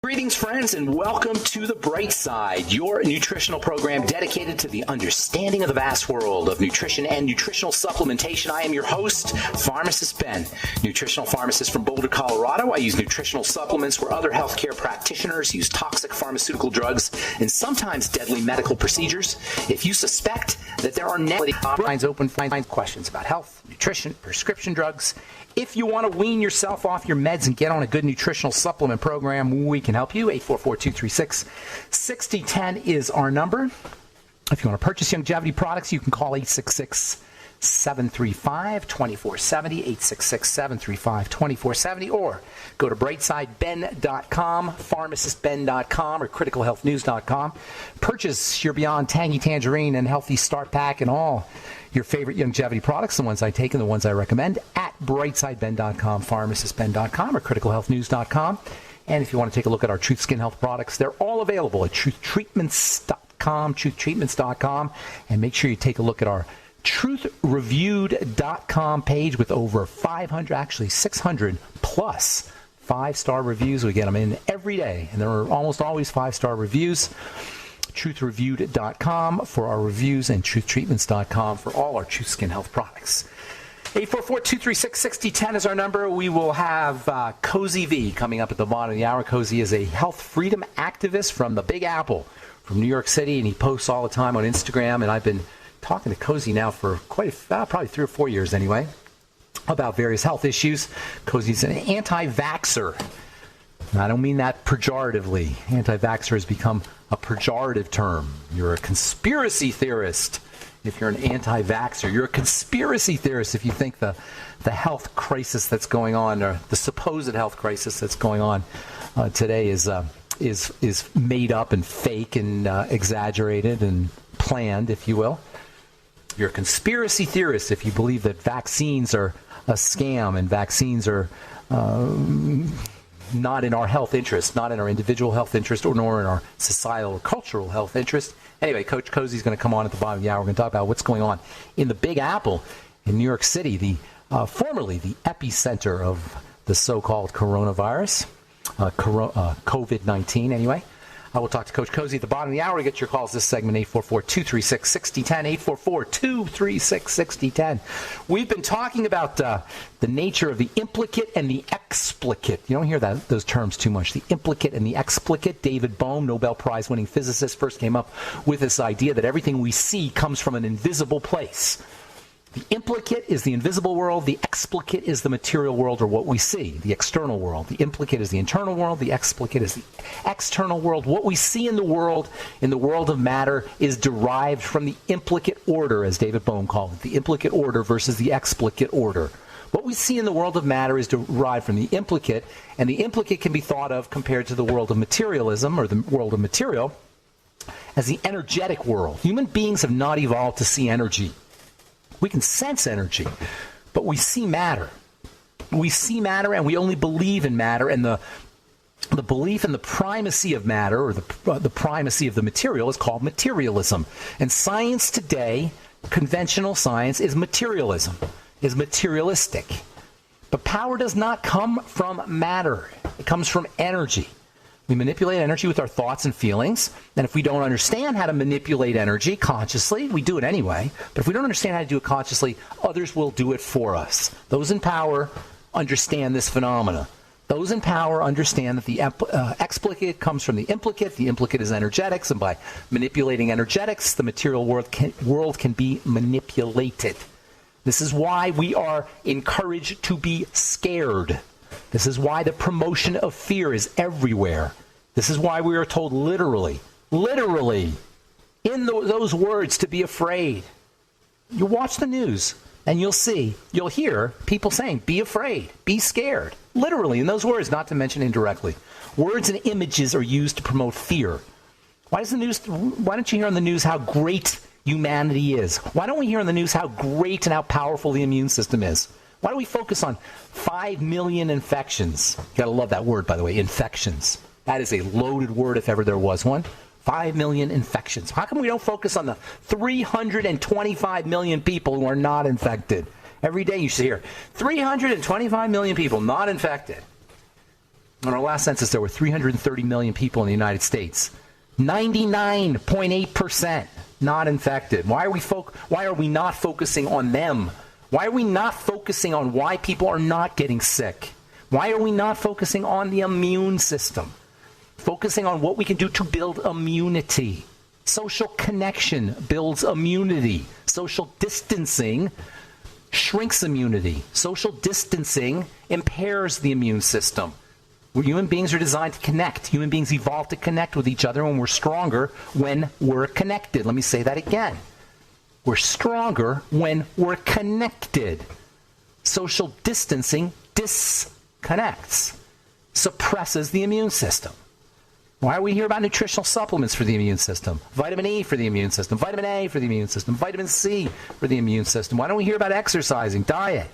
Greetings, friends, and welcome to The Bright Side, your nutritional program dedicated to the understanding of the vast world of nutrition and nutritional supplementation. I am your host, Pharmacist Ben, nutritional pharmacist from Boulder, Colorado. I use nutritional supplements where other healthcare practitioners use toxic pharmaceutical drugs and sometimes deadly medical procedures. If you suspect that there are negative lines open, find questions about health, nutrition, prescription drugs. If you want to wean yourself off your meds and get on a good nutritional supplement program, we can help you. 844-236-6010 is our number. If you want to purchase longevity products, you can call 866-735-2470, 866-735-2470, or go to brightsideben.com, pharmacistben.com, or criticalhealthnews.com. Purchase your Beyond Tangy Tangerine and Healthy Start Pack and all your favorite longevity products, the ones I take and the ones I recommend, at brightsideben.com, pharmacistben.com, or criticalhealthnews.com. And if you want to take a look at our Truth Skin Health products, they're all available at truthtreatments.com, truthtreatments.com. And make sure you take a look at our truthreviewed.com page with over 500, actually 600 plus 5-star reviews. We get them in every day, and there are almost always 5-star reviews. Truthreviewed.com for our reviews and truthtreatments.com for all our Truth Skin Health products. 844-236-6010 is our number. We will have Cozy V coming up at the bottom of the hour. Cozy is a health freedom activist from the Big Apple, from New York City, and he posts all the time on Instagram. And I've been talking to Cozy now for probably 3 or 4 years anyway, about various health issues. Cozy's an anti-vaxxer. And I don't mean that pejoratively. Anti-vaxxer has become a pejorative term. You're a conspiracy theorist if you're an anti-vaxxer. You're a conspiracy theorist if you think the health crisis that's going on, or the supposed health crisis that's going on today is made up and fake and exaggerated and planned, if you will. You're a conspiracy theorist if you believe that vaccines are a scam and vaccines are not in our health interest, not in our individual health interest, or nor in our societal or cultural health interest. Anyway, Coach Cozy's going to come on at the bottom of the hour. We're going to talk about what's going on in the Big Apple in New York City, formerly the epicenter of the so-called coronavirus, COVID-19 anyway. I will talk to Coach Cozy at the bottom of the hour. Get your calls this segment, 844-236-6010, 844-236-6010. We've been talking about the nature of the implicate and the explicate. You don't hear those terms too much. The implicate and the explicate. David Bohm, Nobel Prize-winning physicist, first came up with this idea that everything we see comes from an invisible place. The implicate is the invisible world. The explicate is the material world, or what we see, the external world. The implicate is the internal world. The explicate is the external world. What we see in the world of matter, is derived from the implicate order, as David Bohm called it, the implicate order versus the explicate order. What we see in the world of matter is derived from the implicate, and the implicate can be thought of, compared to the world of materialism, or the world of material, as the energetic world. Human beings have not evolved to see energy. We can sense energy, but we see matter. We see matter, and we only believe in matter, and the belief in the primacy of matter, or the primacy of the material, is called materialism. And science today, conventional science, is materialism, is materialistic. But power does not come from matter. It comes from energy. We manipulate energy with our thoughts and feelings. And if we don't understand how to manipulate energy consciously, we do it anyway. But if we don't understand how to do it consciously, others will do it for us. Those in power understand this phenomena. Those in power understand that the explicate comes from the implicate. The implicate is energetics. And by manipulating energetics, the material world can be manipulated. This is why we are encouraged to be scared. This is why the promotion of fear is everywhere. This is why we are told literally, in those words, to be afraid. You watch the news, and you'll hear people saying, be afraid, be scared. Literally, in those words, not to mention indirectly. Words and images are used to promote fear. Why don't you hear on the news how great humanity is? Why don't we hear on the news how great and how powerful the immune system is? Why do we focus on 5 million infections? You gotta love that word, by the way, infections. That is a loaded word if ever there was one. 5 million infections. How come we don't focus on the 325 million people who are not infected? Every day you see here, 325 million people not infected. On our last census, there were 330 million people in the United States. 99.8% not infected. Why are we not focusing on them? Why are we not focusing on why people are not getting sick? Why are we not focusing on the immune system? Focusing on what we can do to build immunity. Social connection builds immunity. Social distancing shrinks immunity. Social distancing impairs the immune system. Human beings are designed to connect. Human beings evolved to connect with each other, and we're stronger when we're connected. Let me say that again. We're stronger when we're connected. Social distancing disconnects, suppresses the immune system. Why are we here about nutritional supplements for the immune system? Vitamin E for the immune system, vitamin A for the immune system, vitamin C for the immune system. Why don't we hear about exercising, diet?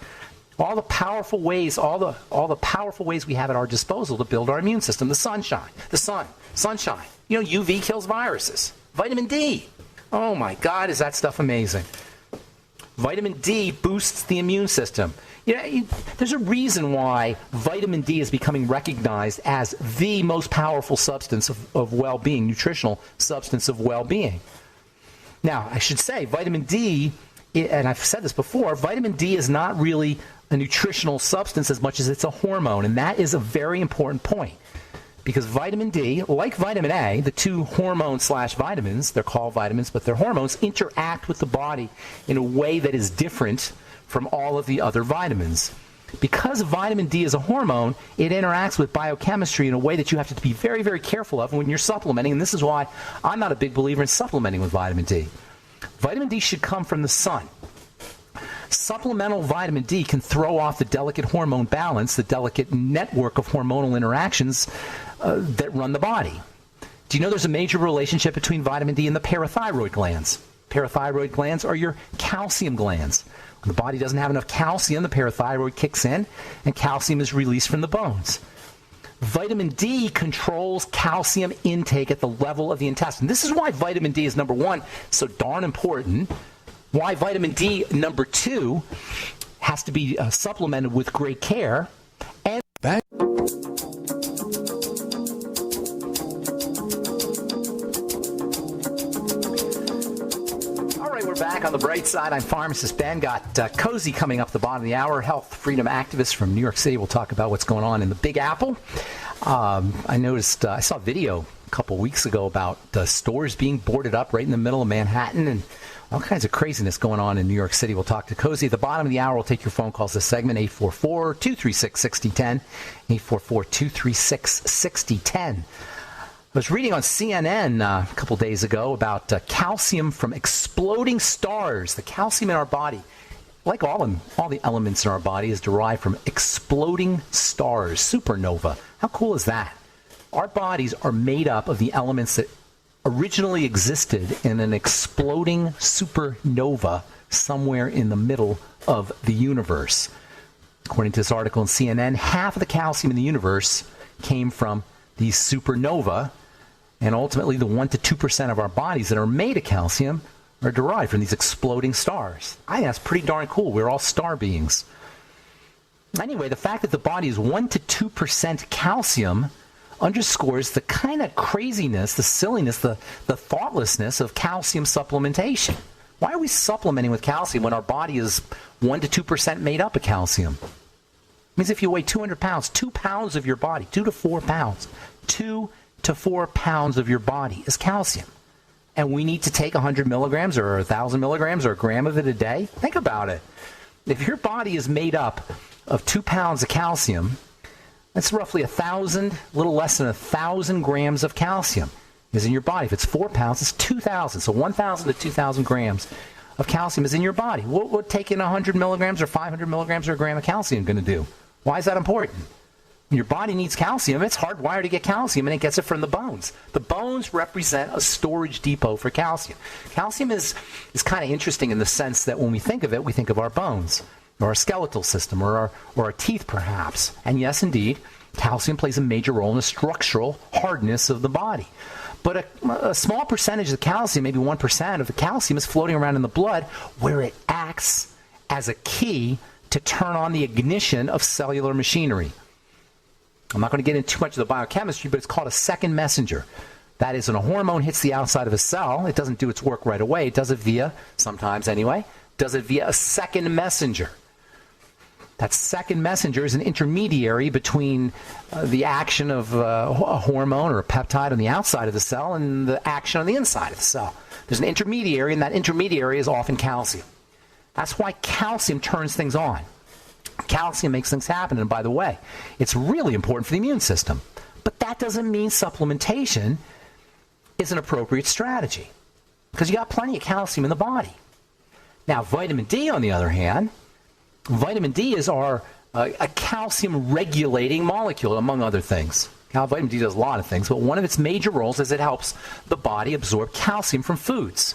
All the powerful ways, all the powerful ways we have at our disposal to build our immune system. The sunshine, sunshine. You know, UV kills viruses. Vitamin D. Oh my God, is that stuff amazing? Vitamin D boosts the immune system. You know, there's a reason why vitamin D is becoming recognized as the most powerful substance of well-being, nutritional substance of well-being. Now, I should say, vitamin D, and I've said this before, vitamin D is not really a nutritional substance as much as it's a hormone, and that is a very important point. Because vitamin D, like vitamin A, the two hormone/vitamins, they're called vitamins, but they're hormones, interact with the body in a way that is different from all of the other vitamins. Because vitamin D is a hormone, it interacts with biochemistry in a way that you have to be very, very careful of when you're supplementing, and this is why I'm not a big believer in supplementing with vitamin D. Vitamin D should come from the sun. Supplemental vitamin D can throw off the delicate hormone balance, the delicate network of hormonal interactions that run the body. Do you know there's a major relationship between vitamin D and the parathyroid glands? Parathyroid glands are your calcium glands. When the body doesn't have enough calcium, the parathyroid kicks in, and calcium is released from the bones. Vitamin D controls calcium intake at the level of the intestine. This is why vitamin D is number one, so darn important. Why vitamin D number two has to be supplemented with great care. And back. All right, we're back on the bright side. I'm pharmacist Ben. Got Cozy coming up the bottom of the hour. Health freedom activist from New York City. We'll talk about what's going on in the Big Apple. I noticed, I saw a video a couple weeks ago about stores being boarded up right in the middle of Manhattan, and all kinds of craziness going on in New York City. We'll talk to Cozy. At the bottom of the hour, we'll take your phone calls this segment, 844-236-6010, 844-236-6010. I was reading on CNN a couple days ago about calcium from exploding stars. The calcium in our body, like all the elements in our body, is derived from exploding stars, supernova. How cool is that? Our bodies are made up of the elements that originally existed in an exploding supernova somewhere in the middle of the universe. According to this article in CNN, half of the calcium in the universe came from these supernova, and ultimately the 1% to 2% of our bodies that are made of calcium are derived from these exploding stars. I think that's pretty darn cool. We're all star beings. Anyway, the fact that the body is 1% to 2% calcium underscores the kind of craziness, the silliness, the thoughtlessness of calcium supplementation. Why are we supplementing with calcium when our body is 1% to 2% made up of calcium? It means if you weigh 200 pounds, 2 pounds of your body, 2 to 4 pounds, 2 to 4 pounds of your body is calcium. And we need to take 100 milligrams or 1,000 milligrams or a gram of it a day? Think about it. If your body is made up of 2 pounds of calcium, that's roughly 1,000, a little less than 1,000 grams of calcium is in your body. If it's 4 pounds, it's 2,000. So 1,000 to 2,000 grams of calcium is in your body. What would taking 100 milligrams or 500 milligrams or a gram of calcium going to do? Why is that important? When your body needs calcium, it's hardwired to get calcium, and it gets it from the bones. The bones represent a storage depot for calcium. Calcium is kind of interesting in the sense that when we think of it, we think of our bones, or our skeletal system, or our teeth, perhaps. And yes, indeed, calcium plays a major role in the structural hardness of the body. But a small percentage of the calcium, maybe 1% of the calcium, is floating around in the blood, where it acts as a key to turn on the ignition of cellular machinery. I'm not going to get into too much of the biochemistry, but it's called a second messenger. That is, when a hormone hits the outside of a cell, it doesn't do its work right away. It does it via, sometimes anyway, does it via a second messenger. That second messenger is an intermediary between the action of a hormone or a peptide on the outside of the cell and the action on the inside of the cell. There's an intermediary, and that intermediary is often calcium. That's why calcium turns things on. Calcium makes things happen. And by the way, it's really important for the immune system. But that doesn't mean supplementation is an appropriate strategy, because you got plenty of calcium in the body. Now, vitamin D, on the other hand, vitamin D is a calcium-regulating molecule, among other things. Now, vitamin D does a lot of things, but one of its major roles is it helps the body absorb calcium from foods.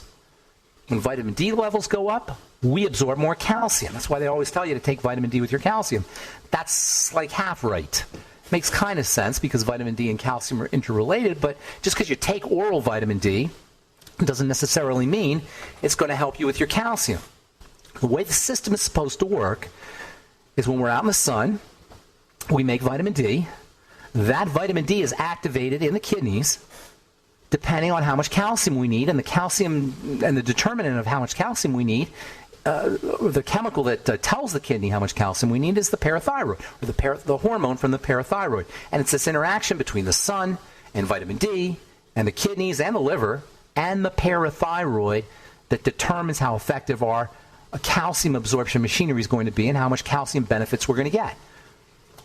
When vitamin D levels go up, we absorb more calcium. That's why they always tell you to take vitamin D with your calcium. That's like half right. Makes kind of sense because vitamin D and calcium are interrelated, but just because you take oral vitamin D doesn't necessarily mean it's going to help you with your calcium. The way the system is supposed to work is when we're out in the sun, we make vitamin D. That vitamin D is activated in the kidneys depending on how much calcium we need, and the calcium and the determinant of how much calcium we need, the chemical that tells the kidney how much calcium we need is the parathyroid, or the hormone from the parathyroid. And it's this interaction between the sun and vitamin D and the kidneys and the liver and the parathyroid that determines how effective our calcium absorption machinery is going to be and how much calcium benefits we're going to get.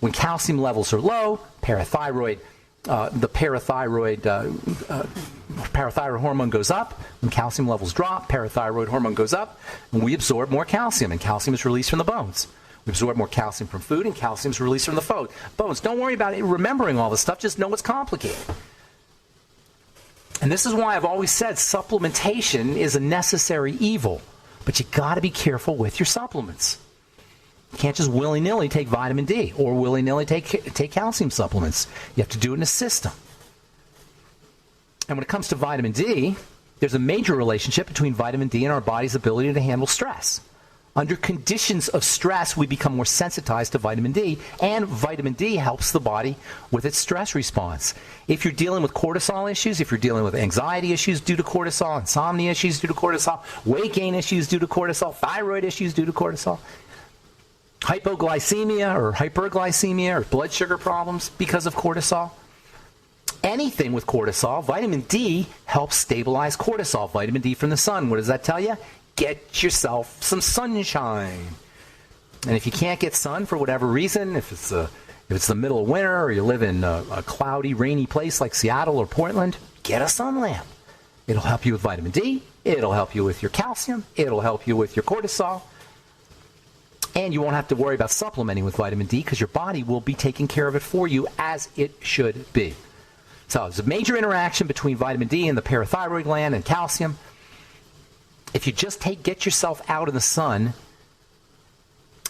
When calcium levels are low, parathyroid hormone goes up. When calcium levels drop, parathyroid hormone goes up, and we absorb more calcium, and calcium is released from the bones. We absorb more calcium from food, and calcium is released from the bones. Don't worry about remembering all this stuff. Just know it's complicated. And this is why I've always said supplementation is a necessary evil, but you got to be careful with your supplements. You can't just willy-nilly take vitamin D or willy-nilly take calcium supplements. You have to do it in a system. And when it comes to vitamin D, there's a major relationship between vitamin D and our body's ability to handle stress. Under conditions of stress, we become more sensitized to vitamin D, and vitamin D helps the body with its stress response. If you're dealing with cortisol issues, if you're dealing with anxiety issues due to cortisol, insomnia issues due to cortisol, weight gain issues due to cortisol, thyroid issues due to cortisol, hypoglycemia or hyperglycemia or blood sugar problems because of cortisol, anything with cortisol, vitamin D helps stabilize cortisol. Vitamin D from the sun, what does that tell you? Get yourself some sunshine. And if you can't get sun for whatever reason, if it's the middle of winter or you live in a cloudy, rainy place like Seattle or Portland, get a sun lamp. It'll help you with vitamin D. It'll help you with your calcium. It'll help you with your cortisol. And you won't have to worry about supplementing with vitamin D because your body will be taking care of it for you as it should be. So there's a major interaction between vitamin D and the parathyroid gland and calcium. If you just get yourself out in the sun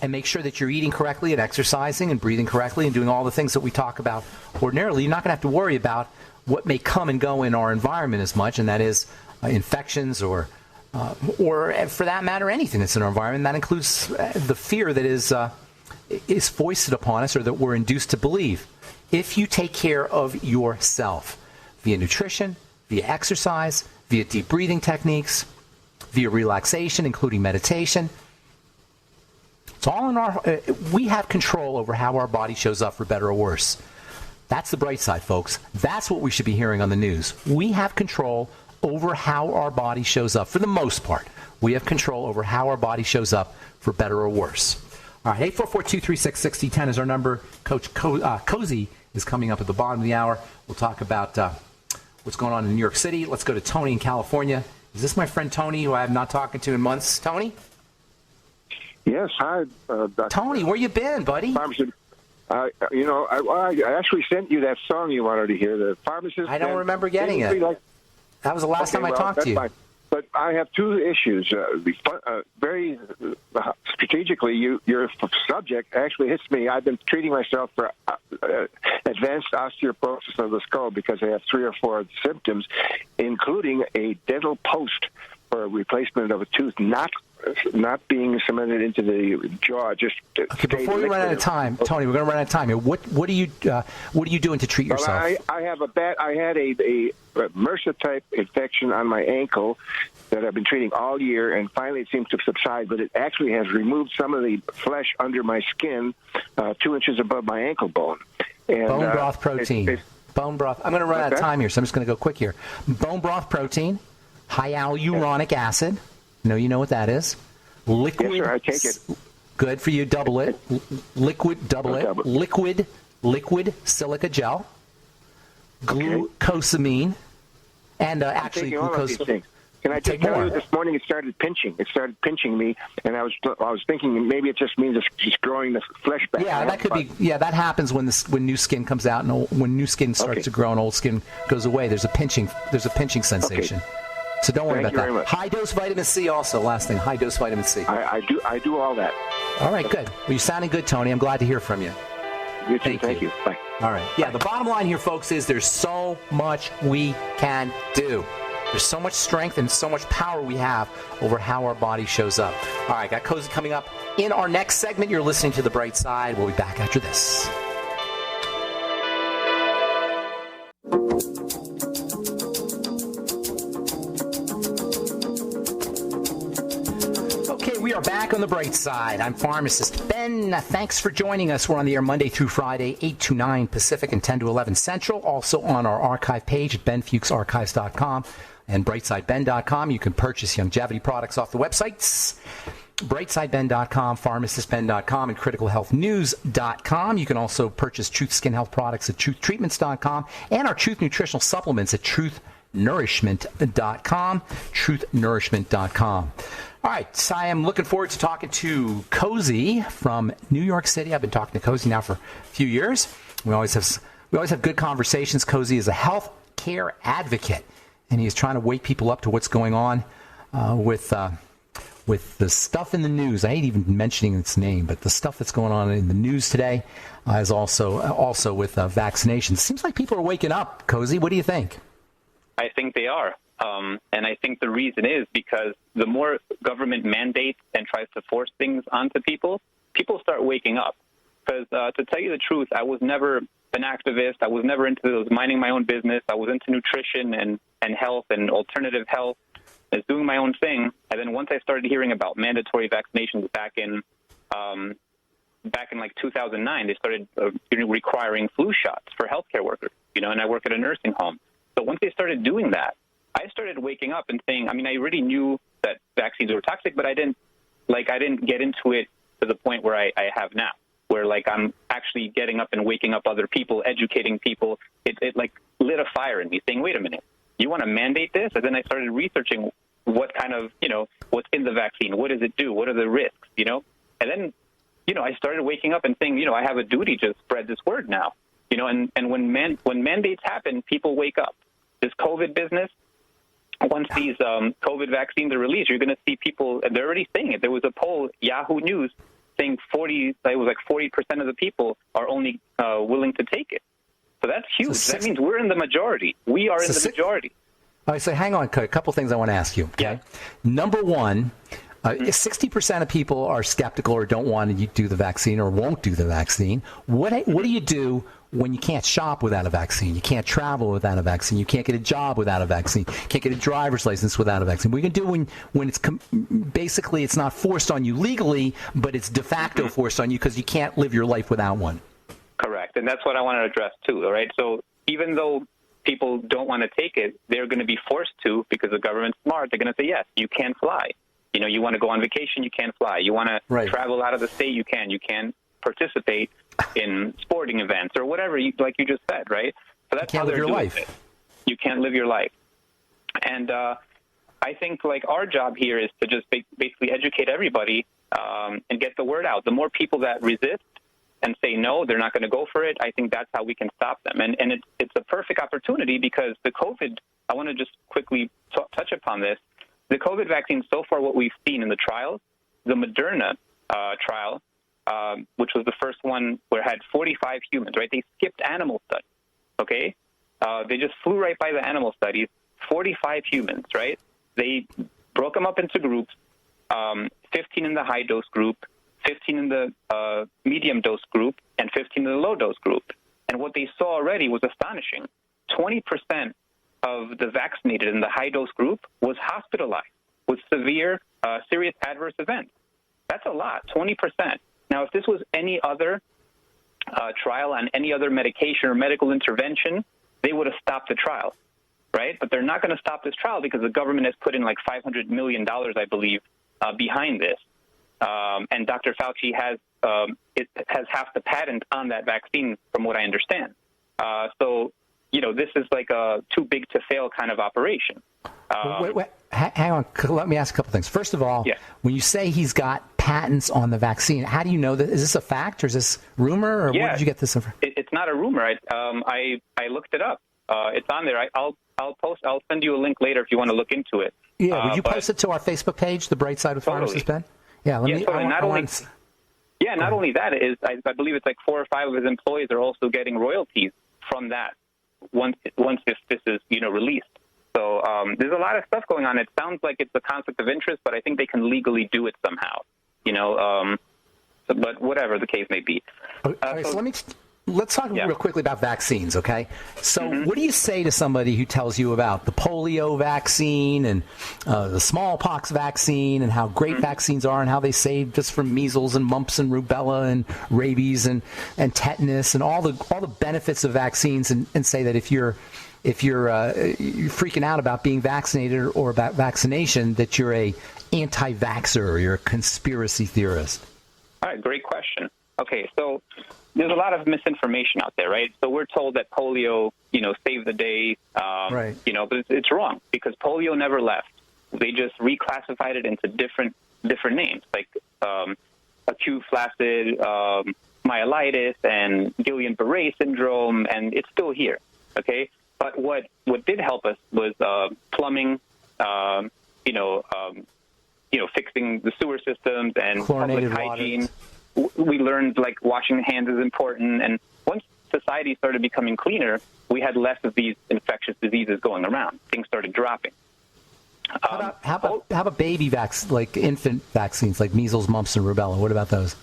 and make sure that you're eating correctly and exercising and breathing correctly and doing all the things that we talk about ordinarily, you're not going to have to worry about what may come and go in our environment as much, and that is infections or for that matter, anything that's in our environment. That includes the fear that is foisted upon us or that we're induced to believe. If you take care of yourself via nutrition, via exercise, via deep breathing techniques, via relaxation, including meditation, it's all in we have control over how our body shows up for better or worse. That's the bright side, folks. That's what we should be hearing on the news. We have control over how our body shows up. For the most part, we have control over how our body shows up for better or worse. All right, 844-236-6010 is our number. Coach Cozy is coming up at the bottom of the hour. We'll talk about what's going on in New York City. Let's go to Tony in California. Is this my friend Tony, who I have not talked to in months? Tony? Yes, hi, Dr. Tony, where you been, buddy? Pharmacist. I actually sent you that song you wanted to hear, the pharmacist. I don't remember getting it. That was the last time I talked to you. Fine. But I have two issues. Very strategically, your subject actually hits me. I've been treating myself for advanced osteoporosis of the skull because I have 3 or 4 symptoms, including a dental post for a replacement of a tooth not not being cemented into the jaw. Just okay. Before we run out of time, Tony, we're going to run out of time here. What are you doing to treat yourself? Well, I had a MRSA type infection on my ankle that I've been treating all year, and finally it seems to subside. But it actually has removed some of the flesh under my skin, 2 inches above my ankle bone. And, bone broth protein. Bone broth. I'm going to run out of time here, so I'm just going to go quick here. Bone broth protein, hyaluronic acid. No, you know what that is. Liquid. Yes, sir, I take it. Good for you. Double it. Double it. Liquid silica gel. Glucosamine. And actually, glucose. Can I just tell you, this morning it started pinching. It started pinching me, and I was thinking maybe it just means it's just growing the flesh back. Yeah, that could be. Yeah, that happens when new skin comes out, and when new skin starts to grow and old skin goes away. There's a pinching sensation. Okay. So don't worry about that. Very much. High dose vitamin C also. Last thing, high dose vitamin C. I do all that. All right, good. Well, you're sounding good, Tony. I'm glad to hear from you. You too. Thank you. Bye. All right. Yeah, the bottom line here, folks, is there's so much we can do. There's so much strength and so much power we have over how our body shows up. All right, got Cozy coming up in our next segment. You're listening to The Bright Side. We'll be back after this. Okay, we are back on The Bright Side. I'm pharmacist Ben. Thanks for joining us. We're on the air Monday through Friday, 8 to 9 Pacific and 10 to 11 Central. Also on our archive page at benfuchsarchives.com. and brightsideben.com. You can purchase longevity products off the websites, brightsideben.com, pharmacistben.com, and criticalhealthnews.com. You can also purchase Truth Skin Health products at truthtreatments.com and our Truth Nutritional Supplements at truthnourishment.com, truthnourishment.com. All right, so I am looking forward to talking to Cozy from New York City. I've been talking to Cozy now for a few years. We always have good conversations. Cozy is a health care advocate, and he's trying to wake people up to what's going on with the stuff in the news. I hate even mentioning its name, but the stuff that's going on in the news today is also with vaccinations. Seems like people are waking up. Cozy, what do you think? I think they are. And I think the reason is because the more government mandates and tries to force things onto people start waking up. Because to tell you the truth, I was never an activist. I was never into those minding my own business. I was into nutrition and health and alternative health. I was doing my own thing. And then once I started hearing about mandatory vaccinations back in like 2009, they started requiring flu shots for healthcare workers, and I work at a nursing home. So once they started doing that, I started waking up and saying, I already knew that vaccines were toxic, but I didn't get into it to the point where I have now, where I'm actually getting up and waking up other people, educating people. It lit a fire in me saying, wait a minute, you want to mandate this? And then I started researching what kind of, what's in the vaccine, what does it do, what are the risks, and then, I started waking up and saying, I have a duty to spread this word now, and when mandates happen, people wake up. This COVID business, once these COVID vaccines are released, you're going to see people, and they're already saying it. There was a poll, Yahoo News, saying 40% of the people are only willing to take it. So that's huge. That means we're in the majority. We are in the majority. All right, so hang on, a couple things I want to ask you. Okay. Yeah. Number one, 60% of people are skeptical or don't want to do the vaccine or won't do the vaccine. What do you do when you can't shop without a vaccine? You can't travel without a vaccine. You can't get a job without a vaccine. You can't get a driver's license without a vaccine. What are you going to do when it's basically it's not forced on you legally, but it's de facto forced on you because you can't live your life without one? Correct. And that's what I want to address too, all right? So even though people don't want to take it, they're going to be forced to because the government's smart. They're going to say, yes, you can fly. You want to go on vacation, you can fly. You want to travel out of the state, you can. You can participate in sporting events or whatever, like you just said, right? So that's how they're doing it. You can't live your life. And I think our job here is to just basically educate everybody and get the word out. The more people that resist and say no, they're not going to go for it, I think that's how we can stop them. And it's a perfect opportunity because the COVID, I want to just quickly touch upon this. The COVID vaccine, so far what we've seen in the trials, the Moderna trial, which was the first one where it had 45 humans, right? They skipped animal studies, okay? They just flew right by the animal studies, 45 humans, right? They broke them up into groups, 15 in the high dose group, 15 in the medium dose group, and 15 in the low dose group. And what they saw already was astonishing. 20% of the vaccinated in the high dose group was hospitalized with severe, serious adverse events. That's a lot, 20%. Now, if this was any other trial on any other medication or medical intervention, they would have stopped the trial, right? But they're not going to stop this trial because the government has put in like $500 million, I believe, behind this. And Dr. Fauci has half the patent on that vaccine, from what I understand. So, this is like a too big to fail kind of operation. Wait, hang on. Let me ask a couple things. First of all, when you say he's got patents on the vaccine, how do you know that? Is this a fact or is this rumor, or where did you get this information? It's not a rumor. I looked it up. It's on there. I'll send you a link later if you want to look into it. Yeah, would you post it to our Facebook page, The Bright Side of Pharmacist Ben? Yeah, not only that, I believe it's like 4 or 5 of his employees are also getting royalties from that once this is released. So there's a lot of stuff going on. It sounds like it's a conflict of interest, but I think they can legally do it somehow. But whatever the case may be. Okay, so let's talk real quickly about vaccines, okay? So what do you say to somebody who tells you about the polio vaccine and the smallpox vaccine and how great vaccines are and how they saved us from measles and mumps and rubella and rabies and tetanus and all the benefits of vaccines, and say that if you're freaking out about being vaccinated or about vaccination, that you're a anti-vaxxer or you're a conspiracy theorist? All right, great question. Okay, so there's a lot of misinformation out there, right? So we're told that polio, saved the day, right? But it's wrong, because polio never left. They just reclassified it into different names, like acute flaccid myelitis and Guillain-Barré syndrome, and it's still here. Okay, but what did help us was plumbing, fixing the sewer systems and public hygiene. Water. We learned like washing hands is important, and once society started becoming cleaner, we had less of these infectious diseases going around. Things started dropping. How about baby like infant vaccines, like measles, mumps, and rubella? What about those?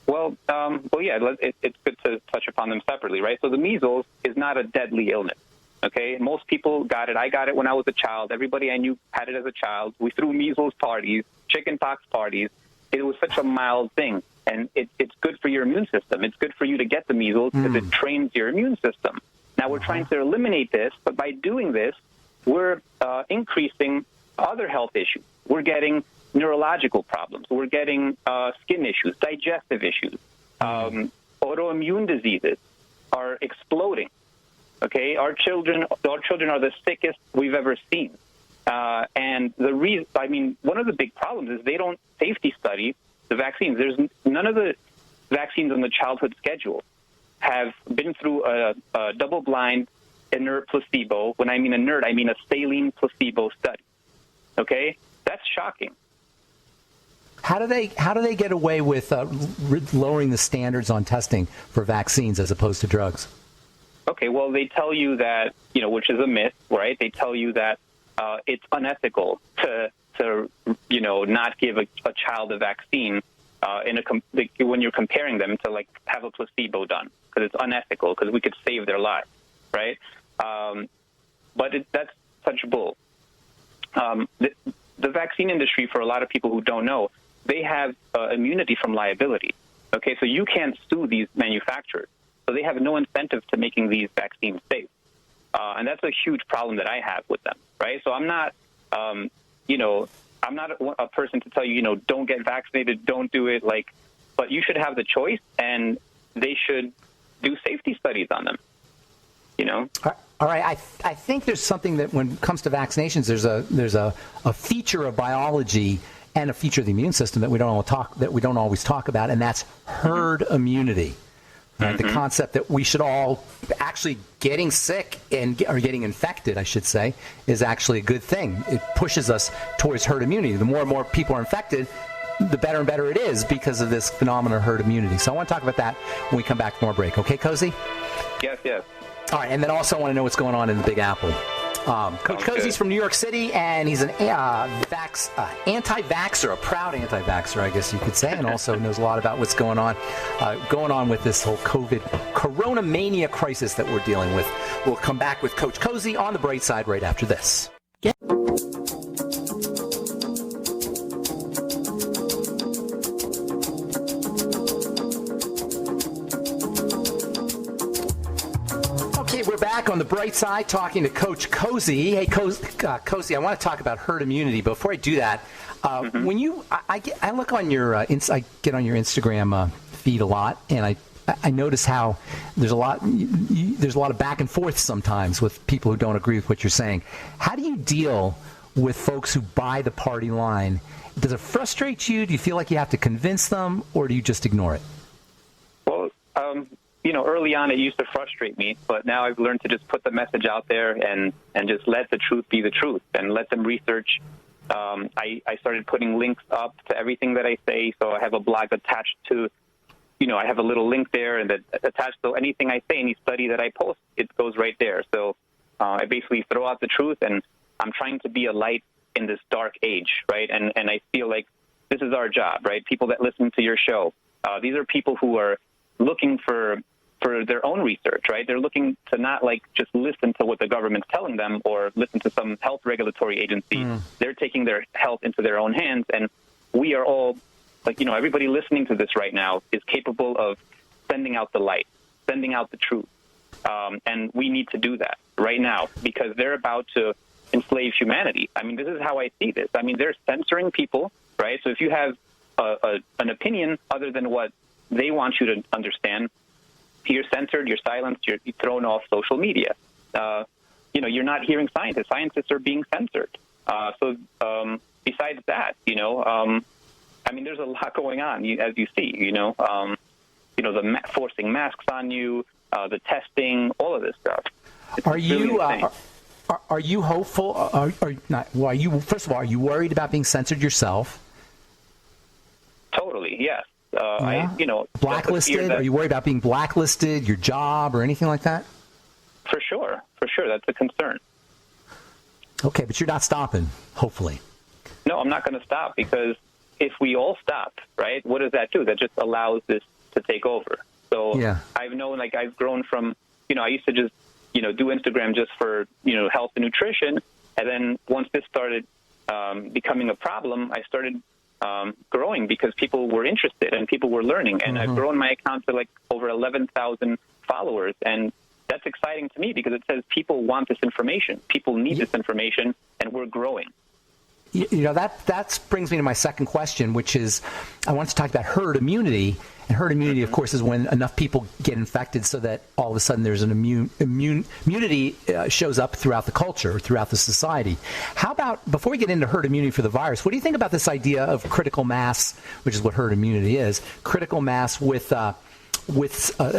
Well, it's good to touch upon them separately, right? So the measles is not a deadly illness. Okay, most people got it. I got it when I was a child. Everybody I knew had it as a child. We threw measles parties, chickenpox parties. It was such a mild thing. And it's good for your immune system. It's good for you to get the measles because it trains your immune system. Now, we're trying to eliminate this, but by doing this, we're increasing other health issues. We're getting neurological problems. We're getting skin issues, digestive issues. Autoimmune diseases are exploding. Okay, our children are the sickest we've ever seen. And one of the big problems is they don't safety study the vaccines. There's none of the vaccines on the childhood schedule have been through a double-blind inert placebo. When I mean inert, I mean a saline placebo study. Okay, that's shocking. How do they get away with lowering the standards on testing for vaccines as opposed to drugs? Okay, well, they tell you that, which is a myth, right? They tell you that it's unethical to not give a child a vaccine when you're comparing them to like have a placebo done, because it's unethical, because we could save their lives, right? But that's such bull. The vaccine industry, for a lot of people who don't know, they have immunity from liability. Okay, so you can't sue these manufacturers, so they have no incentive to making these vaccines safe, and that's a huge problem that I have with them, right? So I'm not, I'm not a person to tell you, don't get vaccinated, don't do it, but you should have the choice, and they should do safety studies on them, All right, I think there's something that when it comes to vaccinations, there's a feature of biology and a feature of the immune system that we don't always talk about, and that's herd immunity. Right? The concept that we should all actually getting sick or getting infected, I should say, is actually a good thing. It pushes us towards herd immunity. The more and more people are infected, the better and better it is because of this phenomenon of herd immunity. So I want to talk about that when we come back from our break. Okay, Cozy? Yes. All right, and then also I want to know what's going on in the Big Apple. Coach Cozy's from New York City, and he's an anti-vaxxer, a proud anti-vaxxer, I guess you could say, and also knows a lot about what's going on with this whole COVID Corona mania crisis that we're dealing with. We'll come back with Coach Cozy on the bright side right after this. We're back on the bright side talking to Coach Cozy. Hey, Cozy, I want to talk about herd immunity. Before I do that, when I look on your I get on your Instagram feed a lot, and I notice how there's a lot of back and forth sometimes with people who don't agree with what you're saying. How do you deal with folks who buy the party line? Does it frustrate you? Do you feel like you have to convince them, or do you just ignore it? Well, early on it used to frustrate me, but now I've learned to just put the message out there and just let the truth be the truth and let them research. I started putting links up to everything that I say, so I have a blog attached to, I have a little link there and that attached to anything I say, any study that I post, it goes right there. So I basically throw out the truth, and I'm trying to be a light in this dark age, right? And I feel like this is our job, right? People that listen to your show, these are people who are looking for their own research, right? They're looking to not just listen to what the government's telling them or listen to some health regulatory agency. They're taking their health into their own hands, and we are all everybody listening to this right now is capable of sending out the light, sending out the truth, and we need to do that right now because they're about to enslave humanity. I mean, this is how I see this. I mean, they're censoring people, right? So if you have an opinion other than what they want you to understand, you're censored, you're silenced, you're thrown off social media. You're not hearing scientists. Scientists are being censored. So besides that, there's a lot going on, as you see, the forcing masks on you, the testing, all of this stuff. Are you hopeful? First of all, are you worried about being censored yourself? Totally, yes. Blacklisted? Are you worried about being blacklisted, your job, or anything like that? For sure. That's a concern. Okay, but you're not stopping, hopefully. No, I'm not going to stop because if we all stop, right, what does that do? That just allows this to take over. So I've known, I've grown from, I used to just, do Instagram just for, health and nutrition. And then once this started becoming a problem, I started growing because people were interested and people were learning. And I've grown my account to over 11,000 followers. And that's exciting to me because it says people want this information. People need this information, and we're growing. That brings me to my second question, which is I want to talk about herd immunity. And herd immunity, of course, is when enough people get infected so that all of a sudden there's an immunity shows up throughout the culture, throughout the society. How about, before we get into herd immunity for the virus, what do you think about this idea of critical mass, which is what herd immunity is, critical mass with a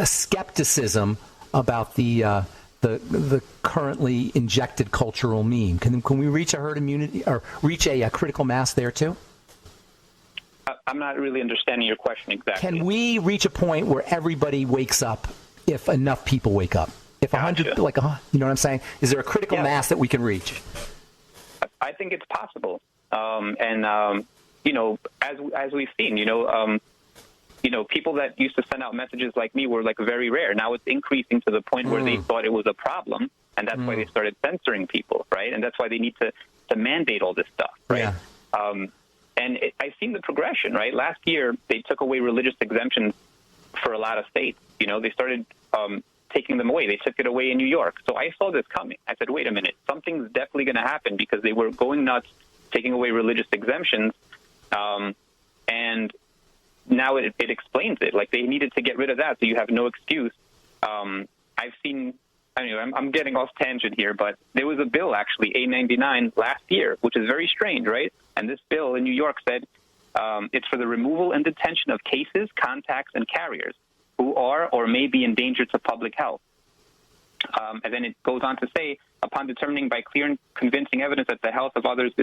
skepticism about the currently injected cultural meme? Can we reach a herd immunity or reach a critical mass there too? I'm not really understanding your question exactly. Can we reach a point where everybody wakes up if enough people wake up? If 100, you know what I'm saying? Is there a critical mass that we can reach? I think it's possible. As we've seen, people that used to send out messages like me were very rare. Now it's increasing to the point where they thought it was a problem, and that's why they started censoring people, right? And that's why they need to mandate all this stuff, right? Yeah. I've seen the progression, right? Last year, they took away religious exemptions for a lot of states. They started taking them away. They took it away in New York. So I saw this coming. I said, wait a minute, something's definitely going to happen because they were going nuts, taking away religious exemptions. And now it explains it. They needed to get rid of that so you have no excuse. I've seen, I'm getting off tangent here, but there was a bill, actually, A99, last year, which is very strange, right? And this bill in New York said it's for the removal and detention of cases, contacts, and carriers who are or may be endangered to public health. And then it goes on to say, upon determining by clear and convincing evidence that the health of others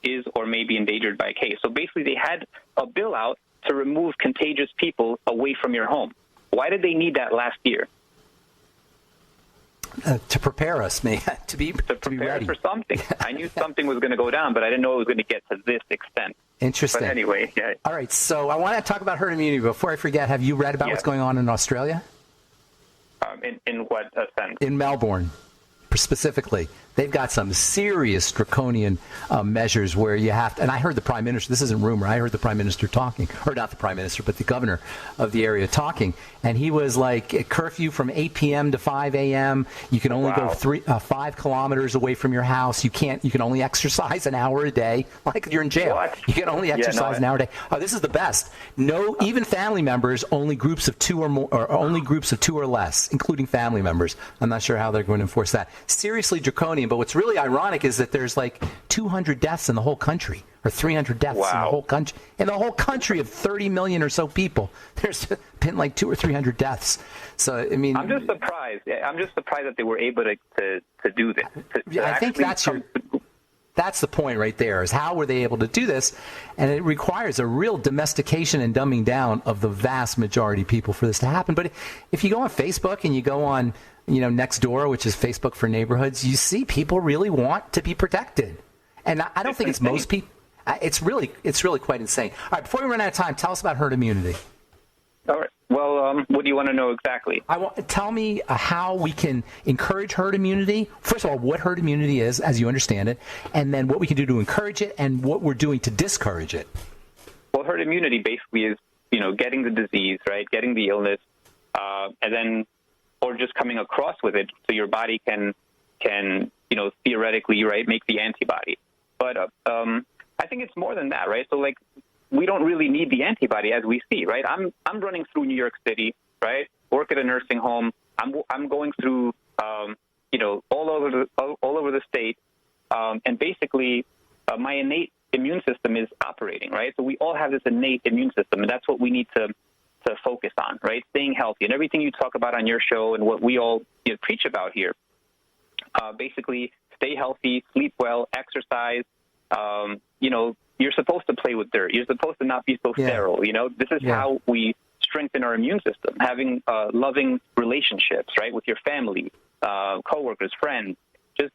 is or may be endangered by a case. So basically they had a bill out to remove contagious people away from your home. Why did they need that last year? to prepare us, man, to be ready for something. I knew something was going to go down, but I didn't know it was going to get to this extent. Interesting. But anyway, yeah. All right, so I want to talk about herd immunity. Before I forget, have you read about what's going on in Australia? In what sense? In Melbourne, specifically. They've got some serious draconian measures where you have to, and I heard the Prime Minister, this isn't rumor, I heard the Prime Minister talking, or not the Prime Minister, but the governor of the area talking, and he was like, a curfew from 8 p.m. to 5 a.m., you can only go 5 kilometers away from your house, you can only exercise an hour a day, like you're in jail. What? You can only exercise an hour a day. Oh, this is the best. No, even family members, only groups of 2 or more, or only groups of 2 or less, including family members. I'm not sure how they're going to enforce that. Seriously draconian. But what's really ironic is that there's like 200 deaths in the whole country, or 300 deaths in the whole country. In the whole country of 30 million or so people, there's been like 200 or 300 deaths. So I mean, I'm just surprised that they were able to do this. I think that's the point right there, is how were they able to do this? And it requires a real domestication and dumbing down of the vast majority of people for this to happen. But if you go on Facebook and you go on, Nextdoor, which is Facebook for neighborhoods, you see people really want to be protected. And I don't think it's most people. It's really quite insane. All right, before we run out of time, tell us about herd immunity. All right. Well, what do you want to know exactly? Tell me how we can encourage herd immunity. First of all, what herd immunity is, as you understand it, and then what we can do to encourage it, and what we're doing to discourage it. Well, herd immunity basically is, getting the disease, right, getting the illness, and then, or just coming across with it, so your body can theoretically, right, make the antibody. But I think it's more than that, right? So, like, we don't really need the antibody, as we see, right? I'm running through New York City, right? Work at a nursing home. I'm going through, all over the state, and basically, my innate immune system is operating, right? So we all have this innate immune system, and that's what we need to focus on, right? Staying healthy, and everything you talk about on your show, and what we all preach about here. Basically, stay healthy, sleep well, exercise. You're supposed to play with dirt. You're supposed to not be so sterile. This is how we strengthen our immune system. Having loving relationships, right, with your family, coworkers, friends. Just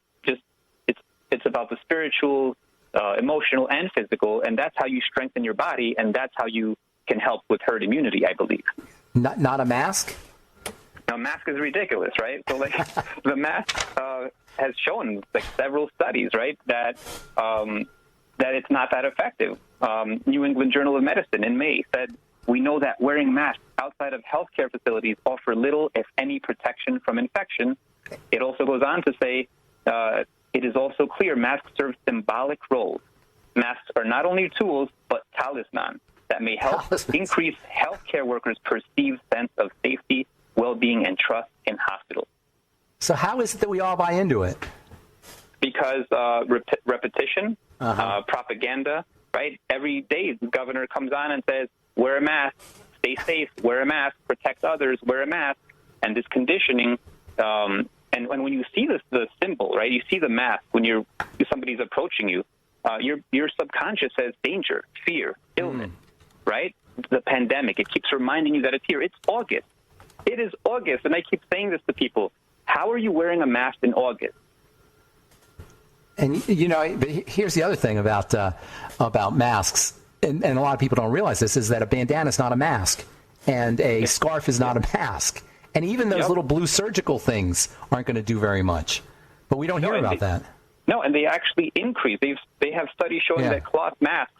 it's about the spiritual, emotional, and physical, and that's how you strengthen your body, and that's how you can help with herd immunity, I believe. Not a mask? Now, mask is ridiculous, right? So, like, the mask has shown, like, several studies, right, that it's not that effective. New England Journal of Medicine in May said, we know that wearing masks outside of healthcare facilities offer little, if any, protection from infection. It also goes on to say, it is also clear masks serve symbolic roles. Masks are not only tools, but talismans that may help increase healthcare workers' perceived sense of safety, well-being, and trust in hospitals. So how is it that we all buy into it? Because repetition, propaganda, right? Every day the governor comes on and says, wear a mask, stay safe, wear a mask, protect others, wear a mask. And this conditioning, and when you see the symbol, right, you see the mask when somebody's approaching you, your subconscious says danger, fear, illness, right? The pandemic, it keeps reminding you that it's here. It's August. It is August, and I keep saying this to people. How are you wearing a mask in August? And, but here's the other thing about masks, and a lot of people don't realize this, is that a bandana is not a mask, and a scarf is not a mask. And even those little blue surgical things aren't going to do very much. But we don't hear about that. No, and they actually increase. They have studies showing that cloth masks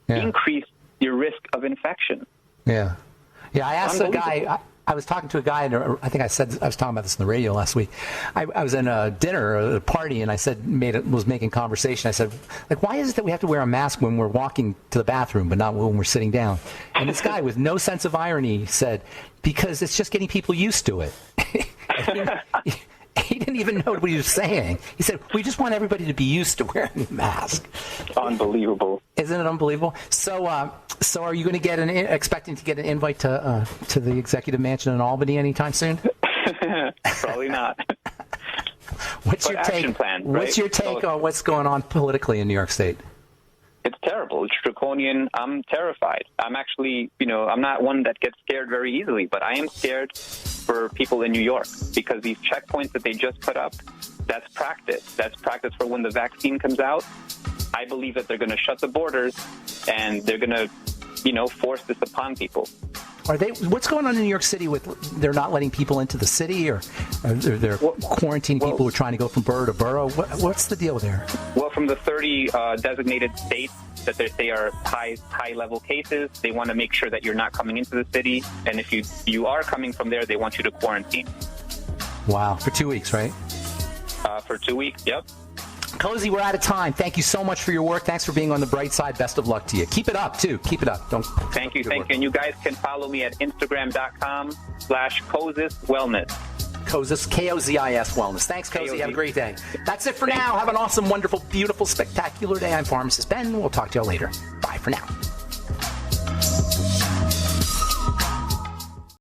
increase your risk of infection. Yeah. Yeah, I asked a guy... I was talking to a guy, and I think I was talking about this on the radio last week. I was in a dinner, a party, and I was making conversation. I said, like, why is it that we have to wear a mask when we're walking to the bathroom, but not when we're sitting down? And this guy, with no sense of irony, said, because it's just getting people used to it. He didn't even know what he was saying. He said, we just want everybody to be used to wearing a mask. Unbelievable. Isn't it unbelievable? So are you going to expecting to get an invite to the executive mansion in Albany anytime soon? Probably not. What's your take? Plan, right? What's your take on what's going on politically in New York State? It's terrible. It's draconian. I'm terrified. I'm actually, I'm not one that gets scared very easily, but I am scared for people in New York because these checkpoints that they just put up, that's practice. That's practice for when the vaccine comes out. I believe that they're going to shut the borders and they're going to, force this upon people. What's going on in New York City with they're not letting people into the city, or they're quarantining people who are trying to go from borough to borough? What's the deal there? Well, from the 30 designated states that they say are high-level cases, they want to make sure that you're not coming into the city. And if you are coming from there, they want you to quarantine. Wow. For 2 weeks, right? For 2 weeks, yep. Cozy, we're out of time. Thank you so much for your work. Thanks for being on the bright side. Best of luck to you. Keep it up, too. Keep it up. Thank you. And you guys can follow me at Instagram.com/Kozis Wellness. Kozis, K-O-Z-I-S Wellness. Thanks, Cozy. Have a great day. That's it for now. Have an awesome, wonderful, beautiful, spectacular day. I'm Pharmacist Ben. We'll talk to you all later. Bye for now.